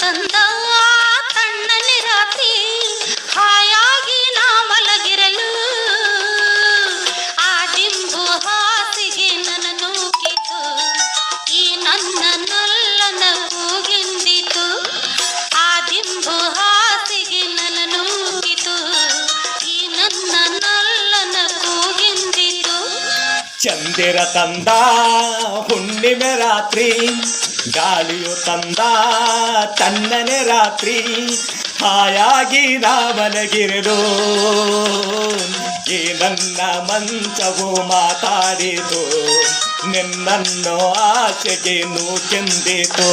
ತಂದ ತಣ್ಣನೆ ರಾತ್ರಿ ಹಾಯಾಗಿ ನಾ ಮಲಗಿರಲು ಆ ದಿಂಬು ಹಾಸಿಗೆ ನನ್ನ ನೂಕಿತು ಈ ನನ್ನ ನಲ್ಲನ ಕೂಗೆಂದಿತು ಆ ದಿಂಬು ಹಾಸಿಗೆ ನನ್ನ ನೂಕಿತು ಈ ನನ್ನ ನಲ್ಲನ ಕೂಗೆಂದಿತು. ಚಂದಿರ ತಂದ ಹುಣ್ಣಿಮೆ ರಾತ್ರಿ ಗಾಳಿಯು ತಂದ ತಣ್ಣನೆ ರಾತ್ರಿ ಹಾಯಾಗಿ ನಾ ಮಲಗಿರಲು ಈ ನನ್ನ ಮಂಚವು ಮಾತಾಡಿತು ನಿನ್ನನ್ನು ಆಚೆಗೆ ನೂಕೆಂದಿತು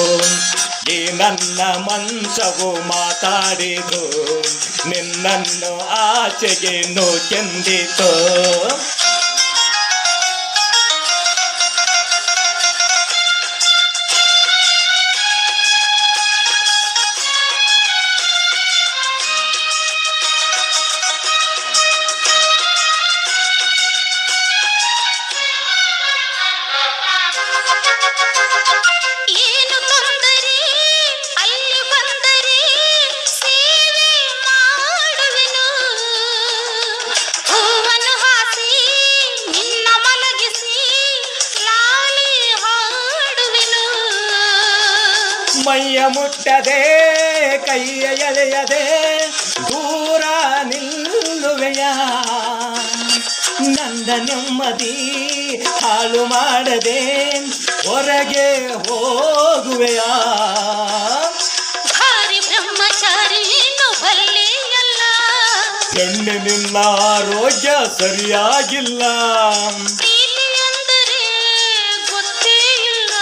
ಈ ನನ್ನ ಮಂಚವು ಮಾತಾಡಿತು ನಿನ್ನನ್ನು ಆಚೆಗೆ ನೂಕೆಂದಿತು. ಏನು ತೊಂದರೆ ಅಲ್ಲಿ ಬಂದರೆ ಸೇವೆ ಮಾಡುವೆನು ಹೂವನ್ನು ಹಾಸಿ ನಿನ್ನ ಮಲಗಿಸಿ ಲಾಲಿ ಹಾಡುವೆನು. ಮೈಯ ಮುಟ್ಟದೆ ಕೈಯ ಎಳೆಯದೆ ದೂರ ನಿಲ್ಲುವೆಯ ನಂದ ನೆಮ್ಮದಿ ಹಾಳು ಮಾಡದೆ ಹೊರಗೆ ಹೋಗುವೆಯ. ಭಾರಿ ಬ್ರಹ್ಮಚಾರಿ ಬಲ್ಲೆಯಲ್ಲ ಹೆಣ್ಣು ನಿನ್ನ ಆರೋಗ್ಯ ಸರಿಯಾಗಿಲ್ಲ ಪ್ರೀತಿ ಅಂದರೆ ಗೊತ್ತೇ ಇಲ್ಲ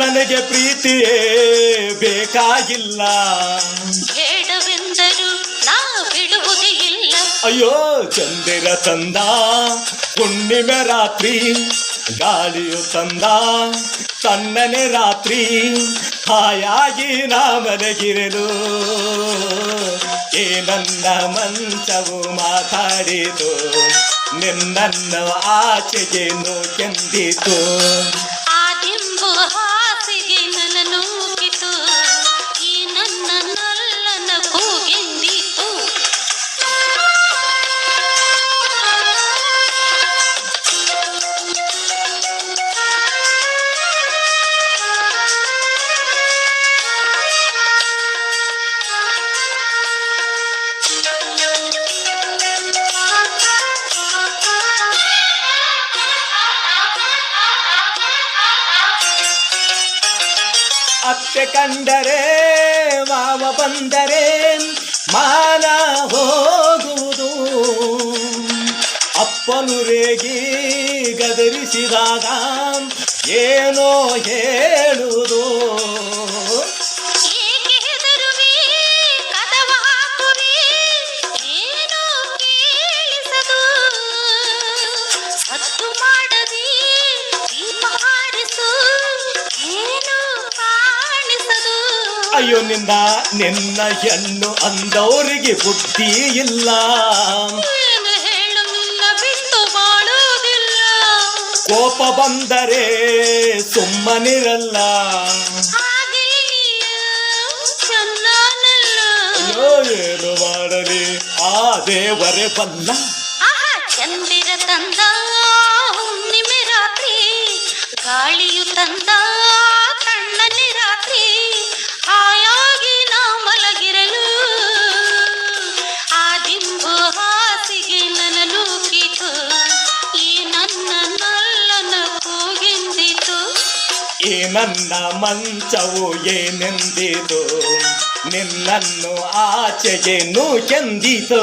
ನನಗೆ ಪ್ರೀತಿಯೇ ಬೇಕಾಗಿಲ್ಲ ಬೇಡವೆಂದರೂ ನಾ ಬಿಡುವುದೇ ಇಲ್ಲ. ಅಯ್ಯೋ ಚಂದಿರ ತಂದ ಹುಣ್ಣಿಮೆ ರಾತ್ರಿ ಗಾಳಿಯು ತಂದ ತಣ್ಣನೆ ರಾತ್ರಿ ಹಾಯಾಗಿ ನಾ ಮಲಗಿರಲು ಈ ನನ್ನ ಮಂಚವು ಮಾತಾಡಿತು ನಿನ್ನನ್ನು ಆಚೆಗೆ ನೂಕೆಂದಿತು ಆ ದಿಂಬು ಹಾಸಿಗೆ ನನ್ನ ನೂಕಿತು ಈ ನನ್ನ ನಲ್ಲನ ಕೂಗೆಂದಿತು. ಅತ್ತೆ ಕಂಡರೆ ಮಾವ ಬಂದರೆ ಮಾನ ಹೋಗುವುದು ಅಪ್ಪನು ರೇಗಿ ಗದರಿಸಿದಾಗ ಏನೋ ಹೇಳುವುದು ಏಕೆ ಹೆದರುವೆ ಕದವ ಹಾಕುವೆ ಏನೋ ಕೇಳಿಸದು ಸತ್ತು ಮಾಡದೆ ದೀಪ ಹಾರಿಸು ಏನೋ ಕಾಣಿಸದು. ಅಯ್ಯೋ ನಿನ್ನ ಹೆಣ್ಣು ಅಂದವರಿಗೆ ಬುದ್ಧಿ ಇಲ್ಲ ಏನು ಹೇಳು ನಿನ್ನ ಬಿಟ್ಟು ಬಾಳುವುದಿಲ್ಲ ಕೋಪ ಬಂದರೆ ಸುಮ್ಮನಿರಲ್ಲ ಹಾಗೆಯೇ ನೀನು ಚೆನ್ನಾನಲ್ಲ. ಅಯ್ಯೋ ಏನು ಮಾಡಲಿ ಆ ದೇವರೇ ಬಲ್ಲ. ಆಹಾ ಚಂದಿರ ತಂದ ಹುಣ್ಣಿಮೆ ರಾತ್ರಿ ಗಾಳಿಯು ತಂದ ತಣ್ಣನೆ ರಾತ್ರಿ ಹಾಯಾಗಿ ನಾ ಮಲಗಿರಲು ಆ ದಿಂಬು ಹಾಸಿಗೆ ನನ್ನ ನೂಕಿತು ಈ ನನ್ನ ನಲ್ಲನ ಕೂಗೆಂದಿತು ಈ ನನ್ನ ಮಂಚವು ಏನೆಂದಿತು ನಿನ್ನನ್ನು ಆಚೆಗೆ ನೂಕೆಂದಿತು.